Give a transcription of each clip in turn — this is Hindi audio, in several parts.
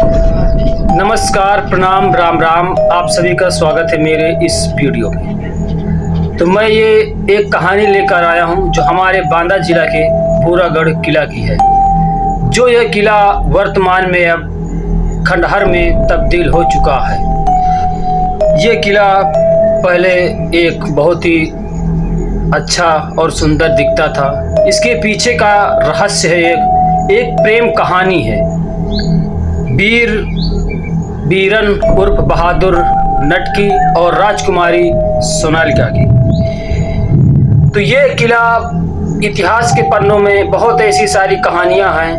नमस्कार, प्रणाम, राम राम। आप सभी का स्वागत है मेरे इस वीडियो में। तो मैं ये एक कहानी लेकर आया हूँ जो हमारे बांदा जिला के भूरागढ़ किला की है। जो यह किला वर्तमान में अब खंडहर में तब्दील हो चुका है। ये किला पहले एक बहुत ही अच्छा और सुंदर दिखता था। इसके पीछे का रहस्य है, एक प्रेम कहानी है। बीरन उर्फ बहादुर नटकी और राजकुमारी सोनालिका की। तो ये किला इतिहास के पन्नों में बहुत ऐसी सारी कहानियां हैं,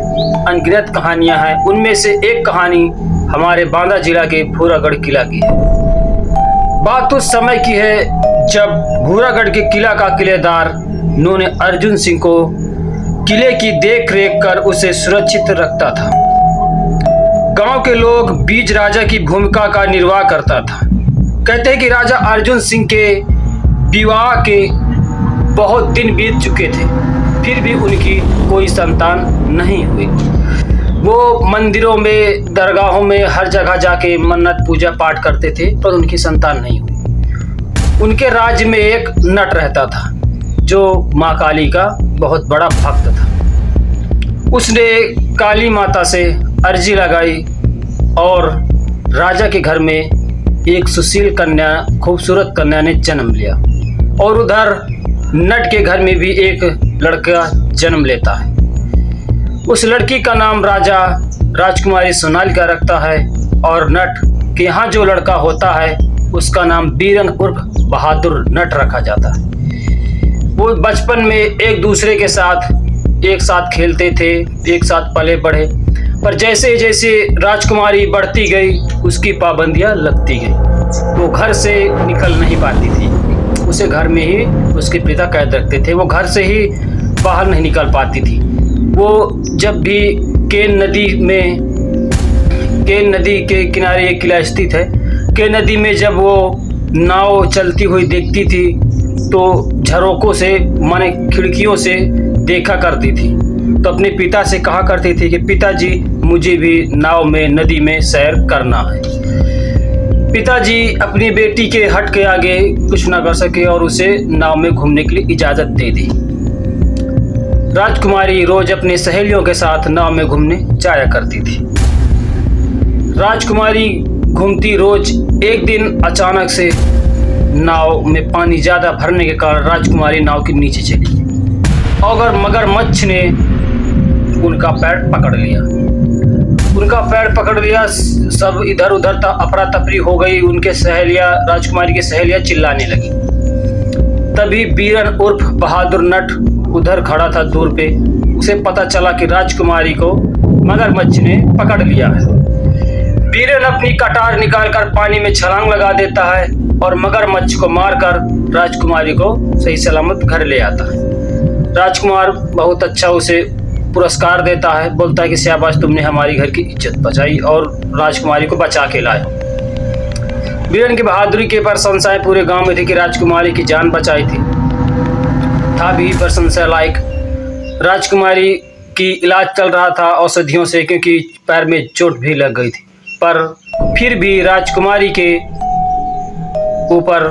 अनगिनत कहानियां हैं। उनमें से एक कहानी हमारे बांदा जिला के भूरागढ़ किला की है। बात उस समय की है जब भूरागढ़ के किला का किलेदार नून अर्जुन सिंह को किले की देख रेख कर उसे सुरक्षित रखता था। गांव के लोग बीज राजा की भूमिका का निर्वाह करता था। कहते हैं कि राजा अर्जुन सिंह के विवाह के बहुत दिन बीत चुके थे, फिर भी उनकी कोई संतान नहीं हुई। वो मंदिरों में, दरगाहों में, हर जगह जाके मन्नत पूजा पाठ करते थे, पर उनकी संतान नहीं हुई। उनके राज्य में एक नट रहता था जो माँ काली का बहुत बड़ा भक्त था। उसने काली माता से अर्जी लगाई और राजा के घर में एक सुशील कन्या, खूबसूरत कन्या ने जन्म लिया। और उधर नट के घर में भी एक लड़का जन्म लेता है। उस लड़की का नाम राजा राजकुमारी सोनालिका रखता है और नट के यहाँ जो लड़का होता है उसका नाम बीरन उर्फ बहादुर नट रखा जाता है। वो बचपन में एक दूसरे के साथ एक साथ खेलते थे, एक साथ पले बढ़े। पर जैसे जैसे राजकुमारी बढ़ती गई उसकी पाबंदियां लगती गई। वो घर से निकल नहीं पाती थी, उसे घर में ही उसके पिता कैद रखते थे। वो घर से ही बाहर नहीं निकल पाती थी। वो जब भी केन नदी के किनारे एक किला स्थित है, केन नदी में जब वो नाव चलती हुई देखती थी तो झरोकों से, माने खिड़कियों से देखा करती थी। तो अपने पिता से कहा करती थी कि पिताजी मुझे भी नाव में, नदी में सैर करना है। पिताजी अपनी बेटी के हट के आगे कुछ ना कर सके और उसे नाव में घूमने के लिए इजाज़त दे दी। राजकुमारी रोज अपनी सहेलियों के साथ नाव में घूमने जाया करती थी। राजकुमारी घूमती रोज। एक दिन अचानक से नाव में पानी ज़्यादा भरने के कारण राजकुमारी नाव के नीचे चली और मगरमच्छ ने उनका पैर पकड़ लिया। सब इधर उधर अफरा तफरी हो गई। उनके सहेलियां, राजकुमारी की सहेलियां चिल्लाने लगी। तभी बीरन उर्फ बहादुर नट उधर खड़ा था दूर पे। उसे पता चला कि राजकुमारी को मगरमच्छ ने पकड़ लिया है। बीरन अपनी कटार निकालकर पानी में छलांग लगा देता है और मगरमच्छ को मारकर राजकुमारी को सही सलामत घर ले आता है। राजकुमार बहुत अच्छा उसे पुरस्कार देता है, बोलता है कि शाबाश, तुमने हमारी घर की इज्जत बचाई और राजकुमारी को बचा के लाए। बीरन की बहादुरी के प्रशंसाएं पूरे गांव में थी कि राजकुमारी की जान बचाई थी। था भी प्रशंसा लायक। राजकुमारी की इलाज चल रहा था औषधियों से, क्योंकि पैर में चोट भी लग गई थी। पर फिर भी राजकुमारी के ऊपर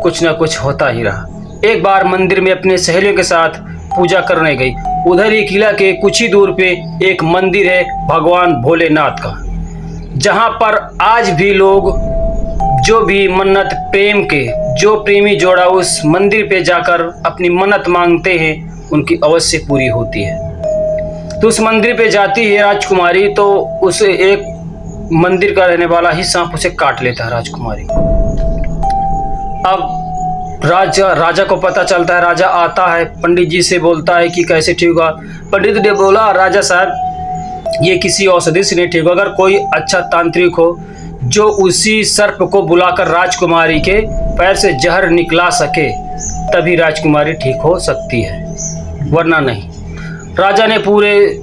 कुछ न कुछ होता ही रहा। एक बार मंदिर में अपने सहेलियों के साथ पूजा करने गई। उधर ही किला के कुछ ही दूर पे एक मंदिर है भगवान भोलेनाथ का, जहां पर आज भी लोग जो भी मन्नत प्रेम के, जो प्रेमी जोड़ा उस मंदिर पे जाकर अपनी मन्नत मांगते हैं उनकी अवश्य पूरी होती है। तो उस मंदिर पे जाती है राजकुमारी, तो उसे एक मंदिर का रहने वाला ही सांप उसे काट लेता है राजकुमारी। अब राजा को पता चलता है। राजा आता है, पंडित जी से बोलता है कि कैसे ठीक होगा। पंडित ने बोला, राजा साहब ये किसी औषधि से नहीं ठीक होगा। अगर कोई अच्छा तांत्रिक हो जो उसी सर्प को बुलाकर राजकुमारी के पैर से जहर निकला सके तभी राजकुमारी ठीक हो सकती है, वरना नहीं। राजा ने पूरे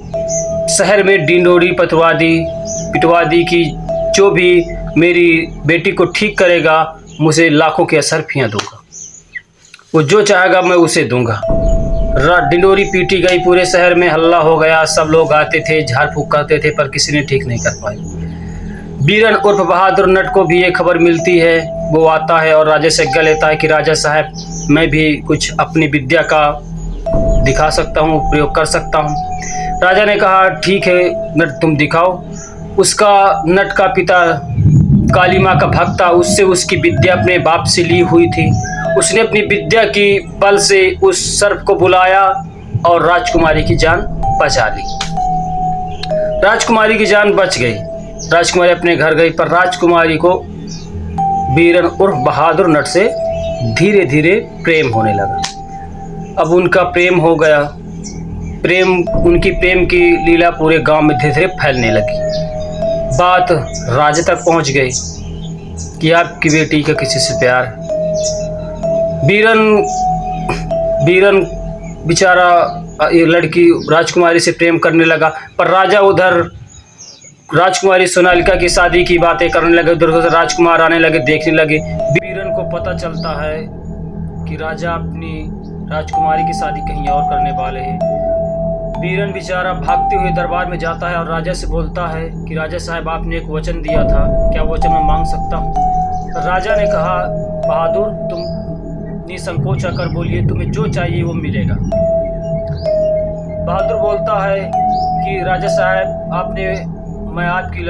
शहर में डिंडोरी पिटवा दी कि जो भी मेरी बेटी को ठीक करेगा मुझे लाखों के असरफियाँ दूंगा, वो जो चाहेगा मैं उसे दूंगा। डिंडोरी पीटी गई, पूरे शहर में हल्ला हो गया। सब लोग आते थे, झाड़ फूक करते थे, पर किसी ने ठीक नहीं कर पाई। बीरन उर्फ बहादुर नट को भी ये खबर मिलती है। वो आता है और राजा से आज्ञा लेता है कि राजा साहब, मैं भी कुछ अपनी विद्या का दिखा सकता हूँ, प्रयोग कर सकता हूँ। राजा ने कहा ठीक है नट, तुम दिखाओ। उसका नट का पिता काली माँ का भक्त था, उससे उसकी विद्या अपने बाप से ली हुई थी। उसने अपनी विद्या की बल से उस सर्प को बुलाया और राजकुमारी की जान बचा ली। राजकुमारी की जान बच गई। राजकुमारी अपने घर गई, पर राजकुमारी को बीरन उर्फ बहादुर नट से धीरे धीरे प्रेम होने लगा। अब उनका प्रेम हो गया। उनकी प्रेम की लीला पूरे गांव में धीरे धीरे फैलने लगी। बात राजा तक पहुंच गई कि आपकी बेटी का किसी से प्यार है। बीरन बेचारा ये लड़की राजकुमारी से प्रेम करने लगा, पर राजा उधर राजकुमारी सोनालिका की शादी की बातें करने लगे। उधर राजकुमार आने लगे, देखने लगे। बीरन को पता चलता है कि राजा अपनी राजकुमारी की शादी कहीं और करने वाले हैं। बीरन बेचारा भागते हुए दरबार में जाता है और राजा से बोलता है कि राजा साहब, आपने एक वचन दिया था, क्या वचन मैं मांग सकता हूँ? राजा ने कहा, बहादुर तुम निसंकोच होकर बोलिए, तुम्हें जो चाहिए वो मिलेगा। बहादुर बोलता है कि राजा साहब, मैं आपकी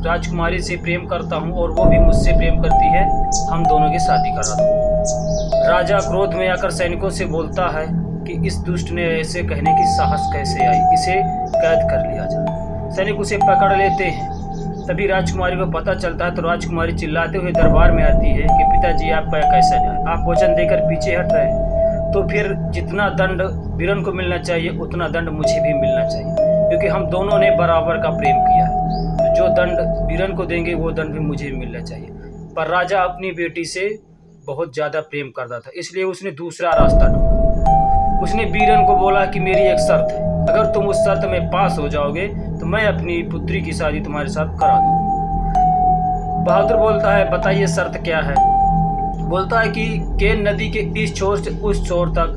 राजकुमारी से प्रेम करता हूँ और वो भी मुझसे प्रेम करती है, हम दोनों की शादी करा दो। राजा क्रोध में आकर सैनिकों से बोलता है कि इस दुष्ट ने ऐसे कहने की साहस कैसे आई, इसे कैद कर लिया जाए। सैनिक उसे पकड़ लेते हैं। तभी राजकुमारी को पता चलता है तो राजकुमारी चिल्लाते हुए दरबार में आती है कि पिताजी आपका कैसा न्याय, आप वचन देकर पीछे हट रहे हैं, तो फिर जितना दंड बीरन को मिलना चाहिए उतना दंड मुझे भी मिलना चाहिए, क्योंकि हम दोनों ने बराबर का प्रेम किया है। तो जो दंड बीरन को देंगे वो दंड भी मुझे भी मिलना चाहिए। पर राजा अपनी बेटी से बहुत ज़्यादा प्रेम करता था, इसलिए उसने दूसरा रास्ता ढूंढा। उसने बीरन को बोला कि मेरी एक शर्त है, अगर तुम उस शर्त में पास हो जाओगे तो मैं अपनी पुत्री की शादी तुम्हारे साथ करा दूँ। बहादुर बोलता है, बताइए शर्त क्या है? बोलता है कि केन नदी के इस छोर से उस छोर तक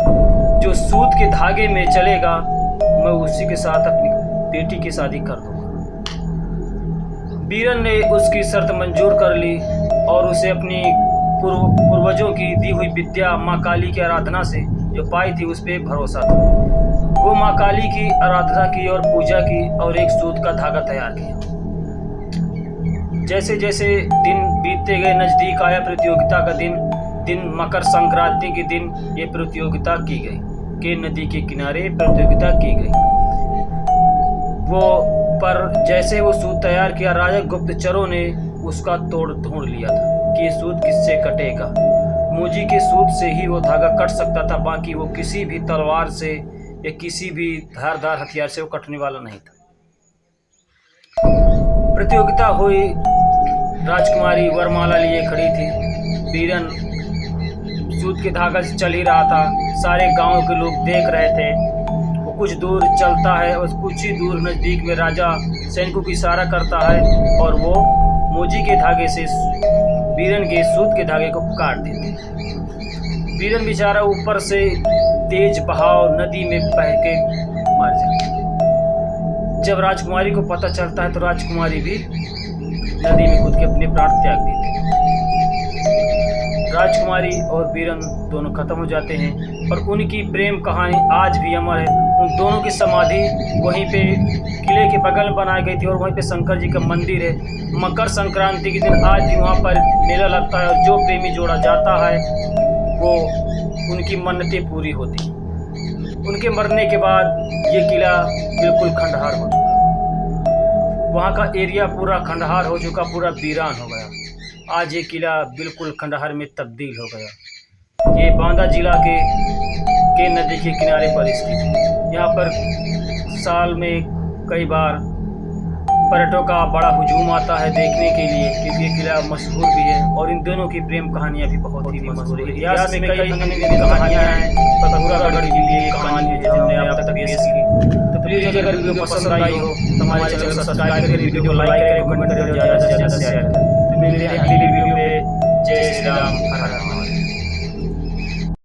जो सूत के धागे में चलेगा, मैं उसी के साथ अपनी बेटी की शादी कर दूंगा। बीरन ने उसकी शर्त मंजूर कर ली और उसे अपनी पूर्वजों की दी हुई विद्या माँ काली की आराधना से जो पाई थी उस पर भरोसा था। वो माँ काली की आराधना की और पूजा की और एक सूत का धागा तैयार किया। जैसे जैसे दिन बीतते गए, नजदीक आया प्रतियोगिता का दिन मकर संक्रांति के दिन ये प्रतियोगिता की गई। केन नदी के किनारे प्रतियोगिता की गई। पर जैसे वो सूत तैयार किया, राजा गुप्तचरों ने उसका तोड़ ढूंढ लिया था कि ये सूत किससे कटेगा। मूजी के सूत से ही वो धागा कट सकता था, बाकी वो किसी भी तलवार से या किसी भी धारदार हथियार से वो कटने वाला नहीं था। प्रतियोगिता हुई, राजकुमारी वरमाला लिए खड़ी थी। बीरन सूत के धागा से चल ही रहा था। सारे गांव के लोग देख रहे थे। वो कुछ दूर चलता है और कुछ ही दूर नज़दीक में राजा सैनिकों को इशारा करता है और वो मोजी के धागे से बीरन के सूत के धागे को काट देते हैं। बीरन बेचारा ऊपर से तेज बहाव नदी में बह के मर जाता है। जब राजकुमारी को पता चलता है तो राजकुमारी भी नदी में कूद के अपने प्राण त्याग देती है। राजकुमारी और बीरन दोनों खत्म हो जाते हैं, पर उनकी प्रेम कहानी आज भी अमर है। उन दोनों की समाधि वहीं पे किले के बगल में बनाई गई थी और वहीं पे शंकर जी का मंदिर है। मकर संक्रांति के दिन आज भी वहाँ पर मेला लगता है और जो प्रेमी जोड़ा जाता है वो उनकी मन्नतें पूरी होती। उनके मरने के बाद ये किला बिल्कुल खंडहर हो चुका। वहाँ का एरिया पूरा खंडहर हो चुका, पूरा वीरान हो गया। आज ये किला बिल्कुल खंडहर में तब्दील हो गया। ये बांदा जिला के नदी के किनारे पर स्थित है। यहाँ पर साल में कई बार पर्यटकों का बड़ा हुजूम आता है देखने के लिए, क्योंकि ये किला मशहूर भी है और इन दोनों की प्रेम कहानियाँ भी बहुत ही मशहूर है। इतिहास में कई कहानियाँ हैं, पतंगरागढ़ की भी एक कहानी है जो हमने अब तक पेश की। तो प्लीज़ अगर वीडियो पसंद आई हो तो हमारे चैनल को सब्सक्राइब करें, वीडियो लाइक करें, कमेंट करें, ज़्यादा से ज़्यादा शेयर करें। तो मिलते हैं अगली वीडियो में। जय श्री राम, हर हर महादेव।